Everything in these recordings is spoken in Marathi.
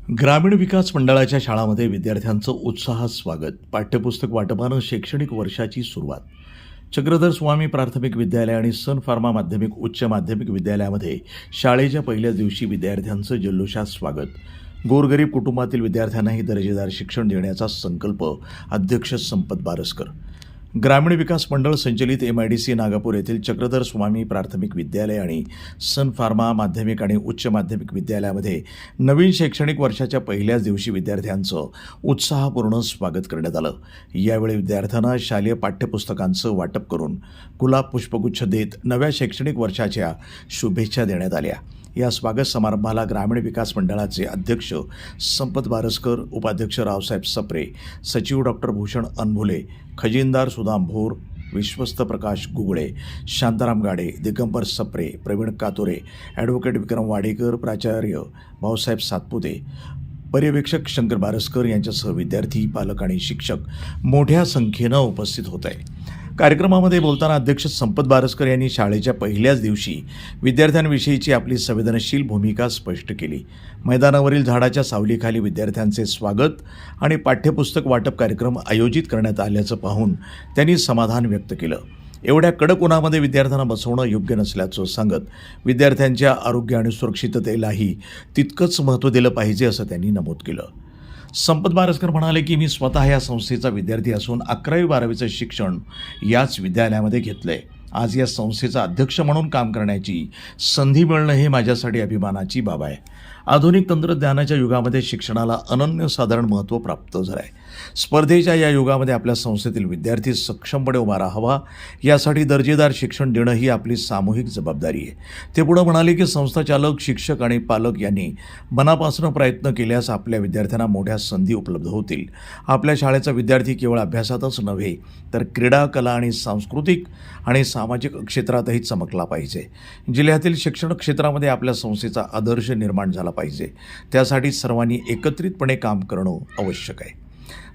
ग्रामीण विकास मंडळाच्या शाळांमध्ये विद्यार्थ्यांचं उत्साहात स्वागत. पाठ्यपुस्तक वाटपानं शैक्षणिक वर्षाची सुरुवात. चक्रधर स्वामी प्राथमिक विद्यालय आणि सन फार्मा माध्यमिक उच्च माध्यमिक विद्यालयामध्ये शाळेच्या पहिल्याच दिवशी विद्यार्थ्यांचं जल्लोषात स्वागत. गोरगरीब कुटुंबातील विद्यार्थ्यांनाही दर्जेदार शिक्षण देण्याचा संकल्प अध्यक्ष संपत बारसकर. ग्रामीण विकास मंडळ संचलित MIDC नागपूर येथील चक्रधर स्वामी प्राथमिक विद्यालय आणि सन फार्मा माध्यमिक आणि उच्च माध्यमिक विद्यालयामध्ये नवीन शैक्षणिक वर्षाच्या पहिल्याच दिवशी विद्यार्थ्यांचं उत्साहपूर्ण स्वागत करण्यात आलं. यावेळी विद्यार्थ्यांना शालेय पाठ्यपुस्तकांचं वाटप करून गुलाब पुष्पगुच्छ देत नव्या शैक्षणिक वर्षाच्या शुभेच्छा देण्यात आल्या. या स्वागत समारंभाला ग्रामीण विकास मंडळाचे अध्यक्ष संपत बारसकर, उपाध्यक्ष रावसाहेब सप्रे, सचिव डॉक्टर भूषण अनभुले, खजिनदार सुदाम भोर, विश्वस्त प्रकाश गुगळे, शांताराम गाडे, दिगंबर सप्रे, प्रवीण कातोरे, ॲडव्होकेट विक्रम वाडेकर, प्राचार्य भाऊसाहेब सातपुते, पर्यवेक्षक शंकर बारसकर यांच्यासह विद्यार्थी, पालक आणि शिक्षक मोठ्या संख्येनं उपस्थित होते. कार्यक्रमामध्ये बोलताना अध्यक्ष संपत बारसकर यांनी शाळेच्या पहिल्याच दिवशी विद्यार्थ्यांविषयीची आपली संवेदनशील भूमिका स्पष्ट केली. मैदानावरील झाडाच्या सावलीखाली विद्यार्थ्यांचे स्वागत आणि पाठ्यपुस्तक वाटप कार्यक्रम आयोजित करण्यात आल्याचं पाहून त्यांनी समाधान व्यक्त केलं. एवढ्या कडक उन्हामध्ये विद्यार्थ्यांना बसवणं योग्य नसल्याचं सांगत विद्यार्थ्यांच्या आरोग्य आणि सुरक्षिततेलाही तितकंच महत्त्व दिलं पाहिजे असं त्यांनी नमूद केलं. संपत बारसकर म्हणाले की मी स्वतः या संस्थेचा विद्यार्थी असून 11वी-12वीचं शिक्षण याच विद्यालयामध्ये घेतलं आहे. आज या संस्थेचा अध्यक्ष म्हणून काम करण्याची संधी मिळणं हे माझ्यासाठी अभिमानाची बाब आहे. आधुनिक तंत्रज्ञानाच्या युगामध्ये शिक्षणाला अनन्यसाधारण महत्त्व प्राप्त झालं आहे. स्पर्धेच्या या युगामध्ये आपल्या संस्थेतील विद्यार्थी सक्षमपणे उभा राहावा यासाठी दर्जेदार शिक्षण देणं ही आपली सामूहिक जबाबदारी आहे. ते पुढे म्हणाले की संस्थाचालक, शिक्षक आणि पालक यांनी मनापासून प्रयत्न केल्यास आपल्या विद्यार्थ्यांना मोठ्या संधी उपलब्ध होतील. आपल्या शाळेचा विद्यार्थी केवळ अभ्यासातच नव्हे तर क्रीडा, कला आणि सांस्कृतिक आणि सामाजिक क्षेत्रातही चमकला पाहिजे. जिल्ह्यातील शिक्षण क्षेत्रामध्ये आपल्या संस्थेचा आदर्श निर्माण झाला पाहिजे. त्यासाठी सर्वांनी एकत्रितपणे काम करणं आवश्यक आहे.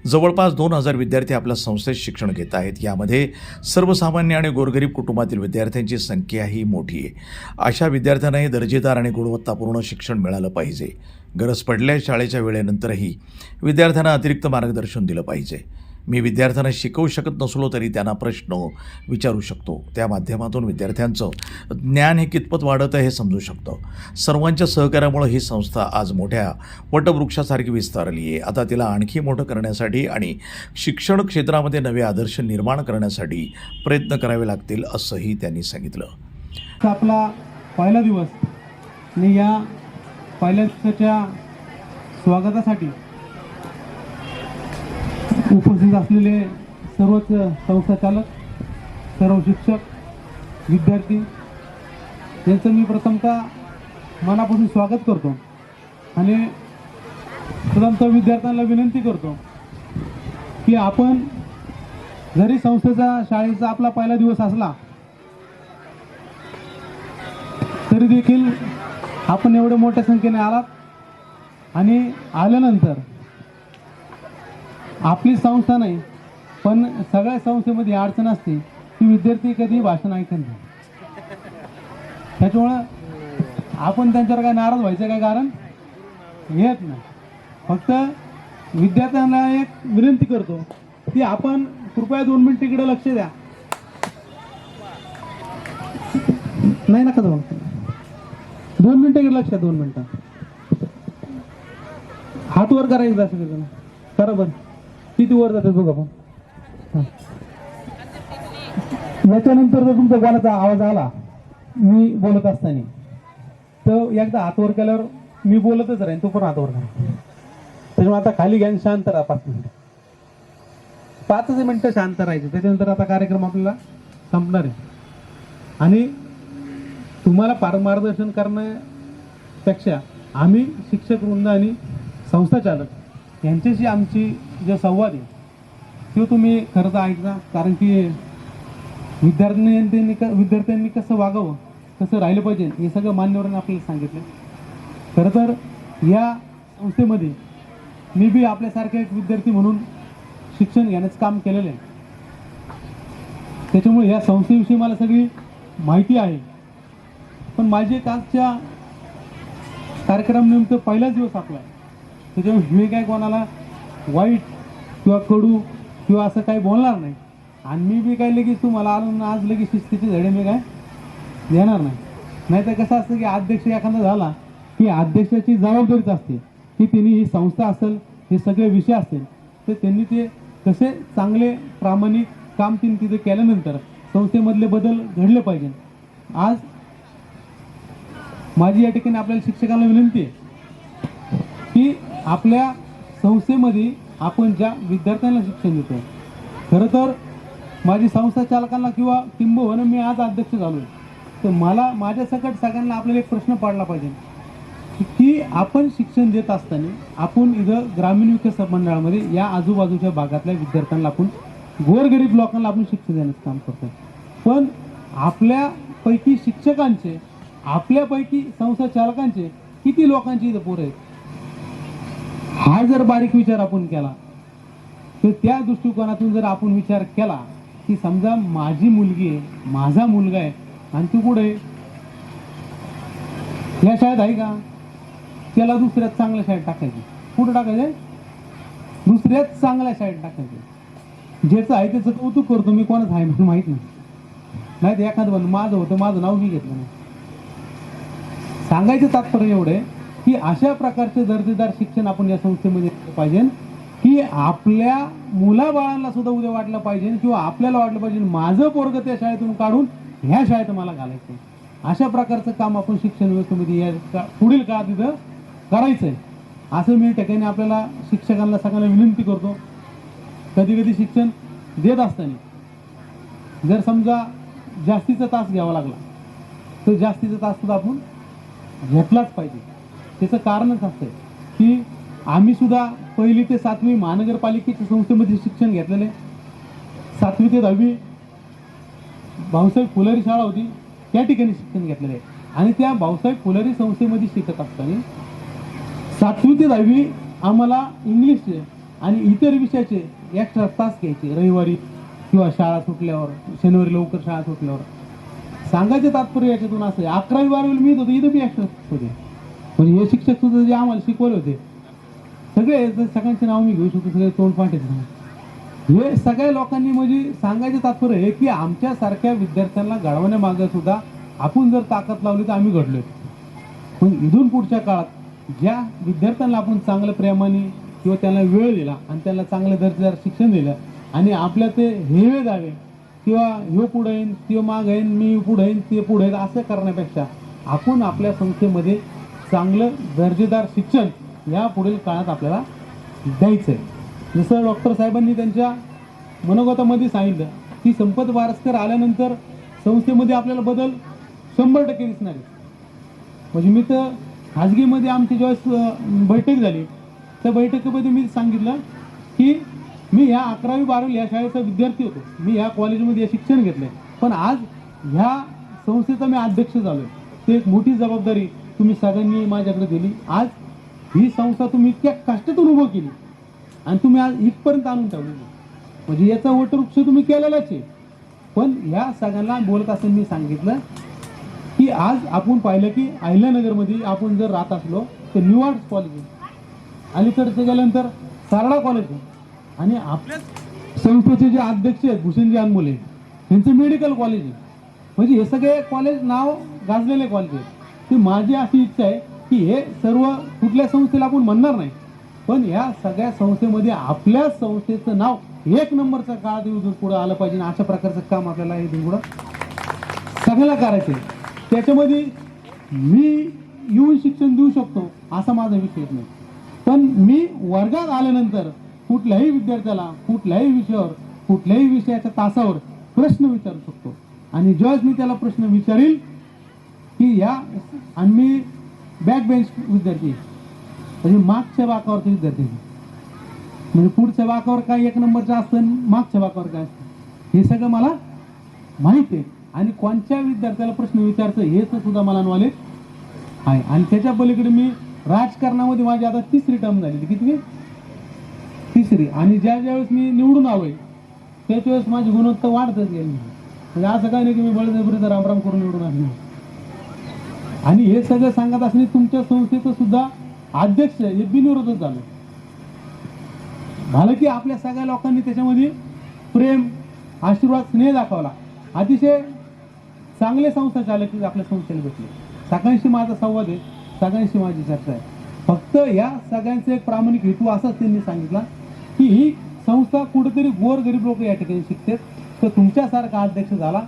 जवळपास 2000 विद्यार्थी आपल्या संस्थेत शिक्षण घेत आहेत. यामध्ये सर्वसामान्य आणि गोरगरीब कुटुंबातील विद्यार्थ्यांची संख्याही मोठी आहे. अशा विद्यार्थ्यांनाही दर्जेदार आणि गुणवत्तापूर्ण शिक्षण मिळालं पाहिजे. गरज पडल्यास शाळेच्या वेळेनंतरही विद्यार्थ्यांना अतिरिक्त मार्गदर्शन दिलं पाहिजे. मी विद्यार्थ्यांना शिकवू शकत नसलो तरी त्यांना प्रश्न विचारू शकतो. त्या माध्यमातून विद्यार्थ्यांचं ज्ञान हे कितपत वाढतं हे समजू शकतो. सर्वांच्या सहकार्यामुळे ही संस्था आज मोठ्या वटवृक्षासारखी विस्तारली आहे. आता तिला आणखी मोठं करण्यासाठी आणि शिक्षण क्षेत्रामध्ये नवे आदर्श निर्माण करण्यासाठी प्रयत्न करावे लागतील असंही त्यांनी सांगितलं. आपला पहिला दिवस आणि या पहिल्या दिवसाच्या स्वागतासाठी उपस्थित असलेले सर्वच संस्थाचालक, सर्व शिक्षक, विद्यार्थी यांचं मी प्रथमतः मनापासून स्वागत करतो आणि प्रथमतः विद्यार्थ्यांना विनंती करतो की आपण जरी संस्थेचा, शाळेचा आपला पहिला दिवस असला तरी देखील आपण एवढ्या मोठ्या संख्येने आलात आणि आल्यानंतर आपली संस्था नाही पण सगळ्या संस्थेमध्ये अडचण असते की विद्यार्थी कधी भाषण ऐकत नाही. त्याच्यामुळं आपण त्यांच्यावर काय नाराज व्हायचं काय कारण येत नाही. फक्त विद्यार्थ्यांना एक विनंती करतो की आपण कृपया 2 मिनिट तिकडे लक्ष द्या. नाही नका जाऊ, 2 मिनिटं लक्ष द्या. 2 मिनिटं हात वर करायचं असं करा बरं. किती वर जाते बघा आपण. याच्यानंतर जर तुमचा गाण्याचा आवाज आला मी बोलत असताना तर एकदा हात वर केल्यावर मी बोलतच राहीन, तो पण हात वर करा. त्याच्यामुळे आता खाली घ्या, शांत राहा. 5 मिनिटं, 5 मिनिटं शांत राहायचं. त्याच्यानंतर आता कार्यक्रम आपल्याला संपणार आहे आणि तुम्हाला मार्गदर्शन करण्यापेक्षा आम्ही शिक्षक वृंद आणि संस्थाचालक यांच्याशी आमची जे संवाद आहे तो तुम्ही खरं तर ऐका. कारण की विद्यार्थ्यांनी कसं वागावं, कसं राहिलं पाहिजे हे सगळं मान्यवरांनी आपल्याला सांगितलं. खरं तर या संस्थेमध्ये मी बी आपल्यासारखे एक विद्यार्थी म्हणून शिक्षण घेण्याचं काम केलेलं आहे. त्याच्यामुळे या संस्थेविषयी मला सगळी माहिती आहे. पण माझी आजच्या कार्यक्रम नेमकं पहिलाच दिवस आपला त्याच्यामुळे मी काय कोणाला वाईट किंवा कडू किंवा असं काही बोलणार नाही. आणि मी बी काय लगेच तुम्हाला आणून आज लगेच शिस्तीचे धडे मी काय देणार नाही. नाही तर कसं असतं की अध्यक्ष एखादा झाला की अध्यक्षाची जबाबदारीच असते की त्यांनी ही संस्था असेल, हे सगळे विषय असतील, तर त्यांनी ते कसे चांगले प्रामाणिक काम तिथे केल्यानंतर संस्थेमधले बदल घडले पाहिजे. आज माझी या ठिकाणी आपल्याला शिक्षकांना विनंती आहे की आपल्या संस्थेमध्ये आपण ज्या विद्यार्थ्यांना शिक्षण देतो, खरं तर माझी संस्था चालकांना किंवा किंबहुना मी आज अध्यक्ष झालो आहे, तर मला माझ्या सकट सगळ्यांना आपल्याला एक प्रश्न पडला पाहिजे की आपण शिक्षण देत असताना आपण इथं ग्रामीण विकास मंडळामध्ये या आजूबाजूच्या भागातल्या विद्यार्थ्यांना आपण गोरगरीब लोकांना आपण शिक्षण देण्याचं काम करतो. पण आपल्यापैकी शिक्षकांचे, आपल्यापैकी संस्था चालकांचे किती लोकांची इथं पोरं आहेत, हा जर बारीक विचार आपण केला तर त्या दृष्टिकोनातून जर आपण विचार केला की समजा माझी मुलगी आहे, माझा मुलगा आहे आणि तू कुठे या शाळेत आहे का, त्याला दुसऱ्यात चांगल्या शाळेत टाकायची. कुठं टाकायचं? दुसऱ्याच चांगल्या शाळेत टाकायचं. ज्याचं आहे त्याचं कौतुक करतो मी, कोणाच आहे म्हणून माहीत नाही तर एखादं म्हणून माझं होतं, माझं नाव मी घेतलं नाही. सांगायचं तात्पर्य एवढं आहे की अशा प्रकारचे दर्जेदार शिक्षण आपण या संस्थेमध्ये पाहिजे की आपल्या मुलाबाळांना सुद्धा उद्या वाटलं पाहिजे किंवा आपल्याला वाटलं पाहिजे माझं पोरगं त्या शाळेतून काढून ह्या शाळेत मला घालायचं. अशा प्रकारचं काम आपण शिक्षण व्यवस्थेमध्ये या पुढील काळात इथं करायचं आहे, असं मी ठिकाणी आपल्याला शिक्षकांना सगळ्यांना विनंती करतो. कधी कधी शिक्षण देत असताना जर समजा जास्तीचा तास घ्यावा लागला तर जास्तीचा तास सुद्धा आपण घेतलाच पाहिजे. त्याचं कारणच असतं की आम्ही सुद्धा 1ली ते 7वी महानगरपालिकेच्या संस्थेमध्ये शिक्षण घेतलेले. 7वी ते 10वी भाऊसाहेब फुलेरी शाळा होती, त्या ठिकाणी शिक्षण घेतलेले. आणि त्या भाऊसाहेब फुलेरी संस्थेमध्ये शिकत असताना 7वी ते 10वी आम्हाला इंग्लिशचे आणि इतर विषयाचे एक्स्ट्रा तास घ्यायचे रविवारी किंवा शाळा सुटल्यावर, शनिवारी लवकर शाळा सुटल्यावर. सांगायचं तात्पर्य याच्यातून असं आहे, 11वी 12वी मी होतो इथं बी एक्स्ट्रा होते. म्हणजे हे शिक्षक सुद्धा जे आम्हाला शिकवले होते सगळे, सगळ्यांचे नाव मी घेऊ शकतो, सगळे तोंडपाठ आहेत. हे सगळ्या लोकांनी म्हणजे सांगायचं तात्पर्य आहे की आमच्यासारख्या विद्यार्थ्यांना घडवण्यामागे सुद्धा आपण जर ताकद लावली तर आम्ही घडलोय. पण इथून पुढच्या काळात ज्या विद्यार्थ्यांना आपण चांगल्या प्रेमाने किंवा त्यांना वेळ दिला आणि त्यांना चांगलं दर्जेदार शिक्षण दिलं आणि आपल्या ते हेवे जावे किंवा ह्यो पुढे येईन किंवा माग येईन, मी पुढे येईन ते पुढे येईन, असं करण्यापेक्षा आपण आपल्या संस्थेमध्ये चांगलं दर्जेदार शिक्षण या पुढील काळात आपल्याला द्यायचं आहे. जसं डॉक्टर साहेबांनी त्यांच्या मनोगतामध्ये सांगितलं की संपत बारस्कर आल्यानंतर संस्थेमध्ये आपल्याला बदल 100% दिसणार आहे. म्हणजे मी तर खाजगीमध्ये आमची ज्यावेळेस बैठक झाली त्या बैठकीमध्ये मी सांगितलं की मी ह्या 11वी 12वी या शाळेचा विद्यार्थी होतो, मी या कॉलेजमध्ये शिक्षण घेतलंय, पण आज ह्या संस्थेचा मी अध्यक्ष झालोय. ते एक मोठी जबाबदारी तुम्ही सगळ्यांनी माझ्याकडे दिली. आज ही संस्था तुम्ही इतक्या कष्टातून उभं केली आणि तुम्ही आज इथपर्यंत आणून ठेवली, म्हणजे याचा वटवृक्ष तुम्ही केलेलाच आहे. पण ह्या सगळ्यांना बोलत असताना मी सांगितलं की आज आपण पाहिलं की अहिल्यानगरमध्ये आपण जर राहत असलो तर न्यू आर्ट्स कॉलेज आहे, अलीकडचं गेल्यानंतर सारडा कॉलेज आहे, आणि आपल्या संस्थेचे जे अध्यक्ष आहेत भूषणजी अनमोले त्यांचं मेडिकल कॉलेज आहे. म्हणजे हे सगळे कॉलेज नाव गाजलेले कॉलेज आहेत. ती माझी अशी इच्छा आहे की हे सर्व कुठल्या संस्थेला आपण म्हणणार नाही, पण या सगळ्या संस्थेमध्ये आपल्या संस्थेचं नाव 1 नंबरचा काळात येऊन पुढे आलं पाहिजे. अशा प्रकारचं काम आपल्याला इथून पुढं सगळ्याला करायचं आहे. त्याच्यामध्ये मी येऊन शिक्षण देऊ शकतो असा माझा विषय नाही, पण मी वर्गात आल्यानंतर कुठल्याही विद्यार्थ्याला कुठल्याही विषयावर कुठल्याही विषयाच्या तासावर प्रश्न विचारू शकतो. आणि ज्यावेळेस मी त्याला प्रश्न विचारील की या, आणि मी बॅक बेंच विद्यार्थी म्हणजे मागच्या बाकावरचे विद्यार्थी, म्हणजे पुढच्या बाकावर काय 1 नंबरचं असतं आणि मागच्या बाकावर काय असतं हे सगळं मला माहिती आहे. आणि कोणत्या विद्यार्थ्याला प्रश्न विचारतं हेच सुद्धा मला नॉलेज आहे. आणि त्याच्या पलीकडे मी राजकारणामध्ये माझी आता 3री टर्म झाली. किती? 3री. आणि ज्यावेळेस मी निवडून आलोय त्याच वेळेस माझी गुणवत्ता वाढतच गेली. म्हणजे असं काही नाही की मी बळजबरीचा रामराम करून निवडून आलो. आणि हे सगळं सांगत असणे तुमच्या संस्थेचं सुद्धा अध्यक्ष हे बिनविरोधच झालं. झालं की आपल्या सगळ्या लोकांनी त्याच्यामध्ये प्रेम, आशीर्वाद, स्नेह दाखवला. अतिशय चांगले संस्था चालक आपल्या संस्थेला भेटले. सगळ्यांशी माझा संवाद आहे, सगळ्यांशी माझी चर्चा आहे. फक्त या सगळ्यांचा एक प्रामाणिक हेतू असाच त्यांनी सांगितला की ही संस्था कुठेतरी गोरगरीब लोक या ठिकाणी शिकतात. तर तुमच्यासारखा अध्यक्ष झाला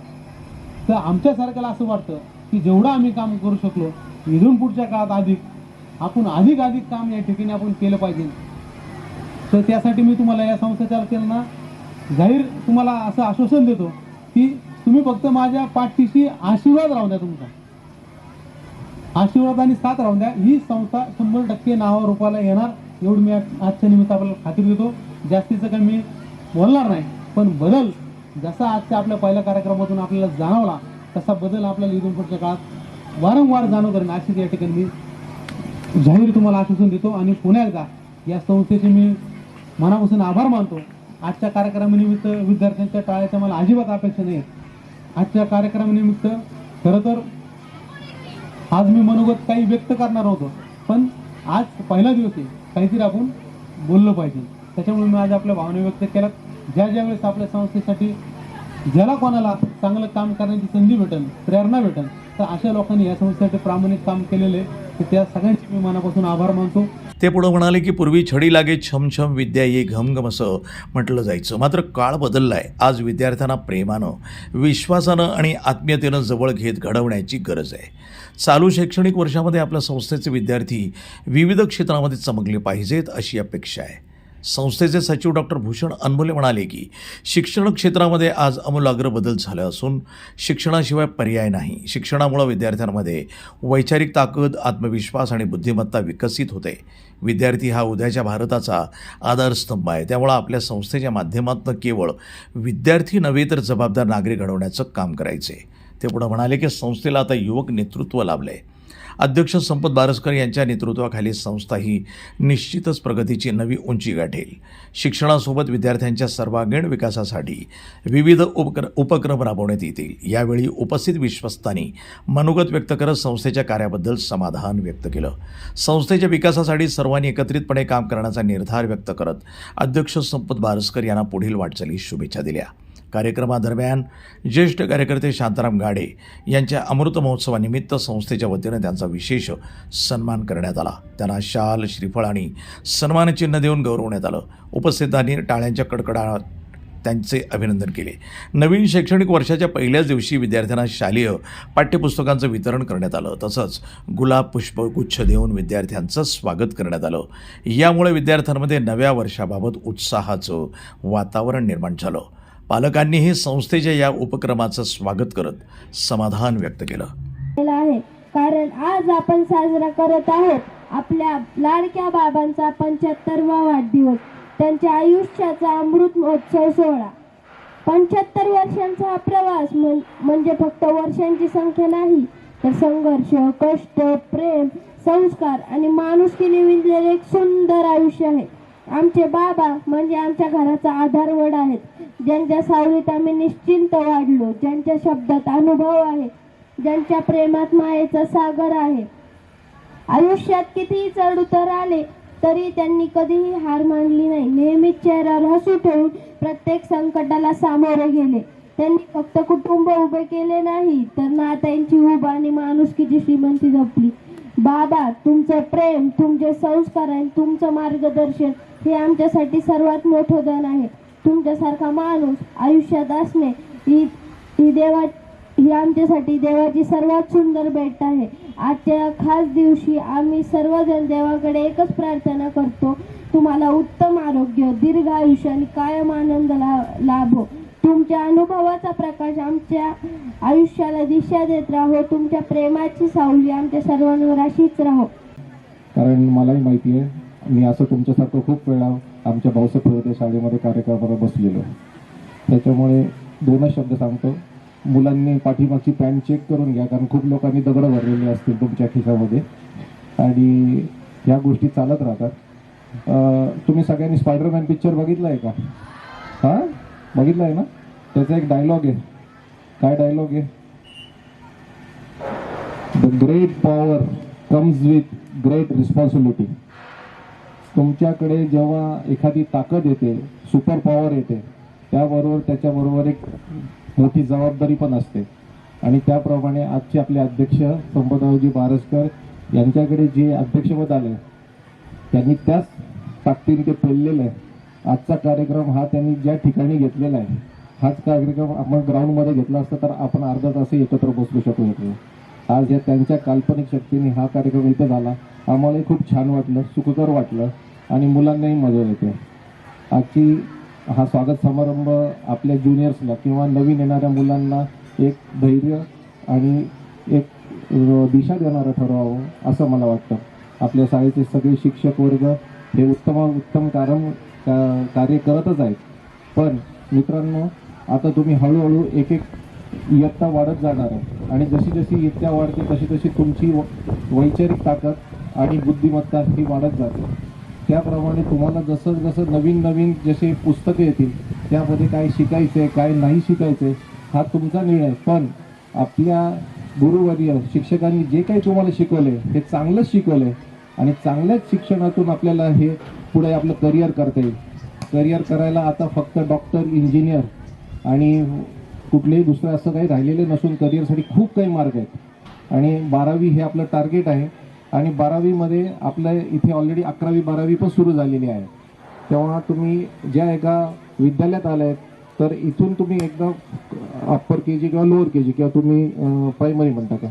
तर आमच्यासारख्याला असं वाटतं की जेवढं आम्ही काम करू शकलो इथून पुढच्या काळात आपण अधिक काम या ठिकाणी आपण केलं पाहिजे. तर त्यासाठी मी तुम्हाला या संस्था चालकांना जाहीर तुम्हाला असं आश्वासन देतो की तुम्ही फक्त माझ्या पाठीशी आशीर्वाद राहू द्या. तुमचा आशीर्वाद आणि साथ राहून द्या. ही संस्था 100% नावावर रूपाला येणार एवढं मी आजच्या निमित्त आपल्याला खात्री देतो. जास्तीचं काही मी बोलणार नाही, पण बदल जसा आजच्या आपल्या पहिल्या कार्यक्रमातून आपल्याला जाणवला तसा बदल आपल्याला इथून पुढच्या काळात वारंवार जाणवतो अशी या ठिकाणी मी जाहीर तुम्हाला आश्वासन देतो. आणि पुन्हा एकदा या संस्थेचे मी मनापासून आभार मानतो. आजच्या कार्यक्रमानिमित्त विद्यार्थ्यांच्या टाळ्याच्या मला अजिबात अपेक्षा नाही. आजच्या कार्यक्रमानिमित्त खरं तर आज मी मनोगत काही व्यक्त करणार होतो, पण आज पहिला दिवस आहे, काहीतरी आपण बोललं पाहिजे. त्याच्यामुळे मी आज आपल्या भावना व्यक्त केल्या. ज्या वेळेस आपल्या संस्थेसाठी ज्याला कोणाला चांगलं काम करण्याची संधी भेटेल, प्रेरणा भेटेल, तर अशा लोकांनी या संस्थेसाठी प्रामाणिक काम केलेले तर त्या सगळ्यांचे मी मनापासून आभार मानतो. ते पुढे म्हणाले की पूर्वी छडी लागे छमछम विद्या ये घमघम असं म्हटलं जायचं. मात्र काळ बदललाय. आज विद्यार्थ्यांना प्रेमानं, विश्वासानं आणि आत्मीयतेनं जवळ घेत घडवण्याची गरज आहे. चालू शैक्षणिक वर्षामध्ये आपल्या संस्थेचे विद्यार्थी विविध क्षेत्रामध्ये चमकले पाहिजेत अशी अपेक्षा आहे. संस्थेचे सचिव डॉक्टर भूषण अनमोले म्हणाले की शिक्षण क्षेत्रामध्ये आज आमूलाग्र बदल झाले असून शिक्षणाशिवाय पर्याय नाही. शिक्षणामुळे विद्यार्थ्यांमध्ये वैचारिक ताकद, आत्मविश्वास आणि बुद्धिमत्ता विकसित होते. विद्यार्थी हा उद्याच्या भारताचा आधारस्तंभ आहे. त्यामुळे आपल्या संस्थेच्या माध्यमातून केवळ विद्यार्थी नव्हे तर जबाबदार नागरिक घडवण्याचं काम करायचे. ते पुढे म्हणाले की संस्थेला आता युवक नेतृत्व लाभले. अध्यक्ष संपत बारसकर यांच्या नेतृत्वाखाली संस्था ही निश्चितच प्रगतीची नवी उंची गाठेल. शिक्षणासोबत विद्यार्थ्यांच्या सर्वांगीण विकासासाठी विविध उपक्रम राबवण्यात येतील. यावेळी उपस्थित विश्वस्तांनी मनोगत व्यक्त करत संस्थेच्या कार्याबद्दल समाधान व्यक्त केलं. संस्थेच्या विकासासाठी सर्वांनी एकत्रितपणे काम करण्याचा निर्धार व्यक्त करत अध्यक्ष संपत बारसकर यांना पुढील वाटचालीस शुभेच्छा दिल्या. कार्यक्रमादरम्यान ज्येष्ठ कार्यकर्ते शांताराम गाडे यांच्या अमृत महोत्सवानिमित्त संस्थेच्या वतीनं त्यांचा विशेष सन्मान करण्यात आला. त्यांना शाल, श्रीफळ आणि सन्मानचिन्ह देऊन गौरवण्यात आलं. उपस्थितांनी टाळ्यांच्या कडकडाट त्यांचे अभिनंदन केले. नवीन शैक्षणिक वर्षाच्या पहिल्याच दिवशी विद्यार्थ्यांना शालेय पाठ्यपुस्तकांचं वितरण करण्यात आलं. तसंच गुलाब, पुष्प, गुच्छ देऊन विद्यार्थ्यांचं स्वागत करण्यात आलं. यामुळे विद्यार्थ्यांमध्ये नव्या वर्षाबाबत उत्साहाचं वातावरण निर्माण झालं. पालकांनीही संस्थेच्या या उपक्रमाचं स्वागत करत समाधान व्यक्त केलं आहे. कारण आज आपण साजरा करत आहोत आपल्या लाडक्या बाबांचा 75वा वाढदिवस, त्यांच्या आयुष्याचा अमृत महोत्सव सोहळा. 75 वर्षांचा हा प्रवास म्हणजे फक्त वर्षांची संख्या नाही, तर संघर्ष, कष्ट, प्रेम, संस्कार आणि माणुसकीने विणलेले एक सुंदर आयुष्य आहे. आमचे बाबा म्हणजे आमच्या घराचा आधारवड आहेत, ज्यांच्या सावलीत आम्ही निश्चिंत वाढलो, ज्यांच्या शब्दात अनुभव आहे, ज्यांच्या प्रेमात मायेचा सागर आहे. आयुष्यात कितीही चढउतार आले तरी त्यांनी कधीही हार मानली नाही. नेहमीच चेहऱ्यावर हसू ठेवून प्रत्येक संकटाला सामोरे गेले. त्यांनी फक्त कुटुंब उभे केले नाही, तर नात्यांची उभ आणि माणुसकीची श्रीमंती जपली. बाबा, तुमचं प्रेम, तुमचे संस्कार आणि तुमचं मार्गदर्शन हे आमच्यासाठी सर्वात मोठं दान आहे. तुमच्यासारखा माणूस आयुष्यात असणे ही आमच्यासाठी देवाची सर्वात सुंदर भेट आहे. आजच्या खास दिवशी आम्ही सर्वजण देवाकडे एकच प्रार्थना करतो, तुम्हाला उत्तम आरोग्य, दीर्घ आयुष्य आणि कायम आनंद लाभो. तुमच्या अनुभवाचा प्रकाश आमच्या आयुष्याला दिशा देत राहो. तुमच्या प्रेमाची सावली आमच्या सर्वांवर अशीच राहो. कारण मलाही माहिती आहे, मी असं तुमच्यासारखं खूप वेळा आमच्या भाऊसाहेब फुले शाळेमध्ये कार्यक्रमाला बसलेलो. त्याच्यामुळे दोनच शब्द सांगतो. मुलांनी पाठीमागची पॅन्ट चेक करून घ्या, कारण खूप लोकांनी दगडं भरलेली असतील तुमच्या खिशामध्ये आणि ह्या गोष्टी चालत राहतात. तुम्ही सगळ्यांनी स्पायडरमॅन पिक्चर बघितला आहे का? हां, बघितला आहे ना? त्याचा एक डायलॉग आहे. काय डायलॉग आहे? The great power comes with great responsibility. तुमच्याकडे जेव्हा एखादी ताकद येते, सुपर पॉवर येते, त्याबरोबर त्याच्याबरोबर एक मोठी जबाबदारी पण असते. आणि त्याप्रमाणे आजचे आपले अध्यक्ष संपतरावजी बारसकर यांच्याकडे जे अध्यक्षपद आले, त्यांनी त्याच ताकदीने ते पेललेलं आहे. आजचा कार्यक्रम हा त्यांनी ज्या ठिकाणी घेतलेला आहे, हाच कार्यक्रम आपण ग्राउंडमध्ये घेतला असता तर आपण अर्धा तासही एकत्र बसू शकलो होतो. आज या त्यांच्या काल्पनिक शक्तीने हा कार्यक्रम इथं झाला. आम्हालाही खूप छान वाटलं, सुखकर वाटलं आणि मुलांनाही मजा येते. आजची हा स्वागत समारंभ आपल्या ज्युनियर्सला किंवा नवीन येणाऱ्या मुलांना एक धैर्य आणि एक दिशा देणारं ठरवावं असं मला वाटतं. आपल्या शाळेचे सगळे शिक्षक वर्ग हे उत्तम कार्य करतच आहेत. पण मित्रांनो, आता तुम्ही हळूहळू एक इयत्ता वाढत जाणार आहे आणि जशी जशी इयत्ता वाढते तशी तशी तुमची वैचारिक ताकद आणि बुद्धिमत्ता ही वाढत जाते. त्याप्रमाणे तुम्हाला जसं जसं नवीन जसे पुस्तकं येतील त्यामध्ये काय शिकायचं काय नाही शिकायचं हा तुमचा निर्णय. पण आपल्या गुरुवर्य शिक्षकांनी जे काही तुम्हाला शिकवले हे चांगलंच शिकवलंय आणि चांगल्याच शिक्षणातून आपल्याला हे पुढे आपलं करिअर करता येईल. करिअर करायला आता फक्त डॉक्टर, इंजिनियर आणि कुठलेही दुसरं असं काही राहिलेले नसून करिअरसाठी खूप काही मार्ग आहेत. आणि 12वी हे आपलं टार्गेट आहे आणि 12वीमध्ये आपल्या इथे ऑलरेडी 11वी 12वी पण सुरू झालेली आहे. तेव्हा तुम्ही ज्या एका विद्यालयात आले आहेत तर इथून तुम्ही एकदा अप्पर KG किंवा लोअर KG किंवा तुम्ही प्रायमरी म्हणता का,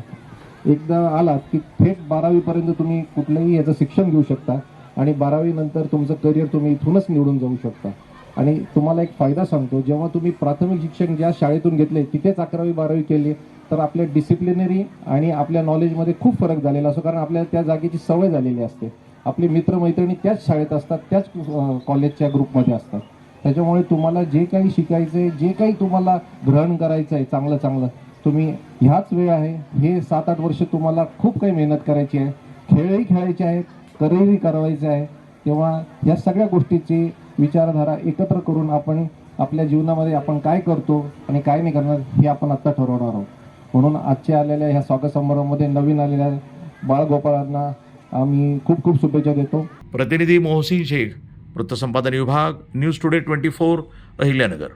एकदा आलात की थेट 12वीपर्यंत तुम्ही कुठलंही याचं शिक्षण घेऊ शकता आणि 12वी नंतर तुमचं करिअर तुम्ही इथूनच निवडून जाऊ शकता. आणि तुम्हाला एक फायदा सांगतो, जेव्हा तुम्ही प्राथमिक शिक्षण ज्या शाळेतून घेतले तिथेच 11वी 12वी केली तर आपल्या डिसिप्लिनरी आणि आपल्या नॉलेजमध्ये खूप फरक झालेला असतो. कारण आपल्याला त्या जागेची सवय झालेली असते. आपले मित्रमैत्रिणी त्याच शाळेत असतात, त्याच कॉलेजच्या ग्रुपमध्ये असतात. त्याच्यामुळे तुम्हाला जे काही शिकायचं आहे, जे काही तुम्हाला ग्रहण करायचं आहे चांगलं तुम्ही ह्याच वेळ आहे. हे 7-8 वर्ष तुम्हाला खूप काही मेहनत करायची आहे, खेळही खेळायचे आहेत, करिअरही करायचं आहे. तेव्हा या सगळ्या गोष्टीची विचारधारा एकत्र करून आपण आपल्या जीवनामध्ये आपण काय करतो आणि काय नाही करणार हे आपण आत्ता ठरवणार आहोत. म्हणून आजच्या आलेल्या ह्या स्वागत समारंभामध्ये नवीन आलेल्या बाळगोपाळांना आम्ही खूप खूप शुभेच्छा देतो. प्रतिनिधी मोहसिन शेख, वृत्तसंपादन विभाग, न्यूज टुडे 24, अहिल्यानगर.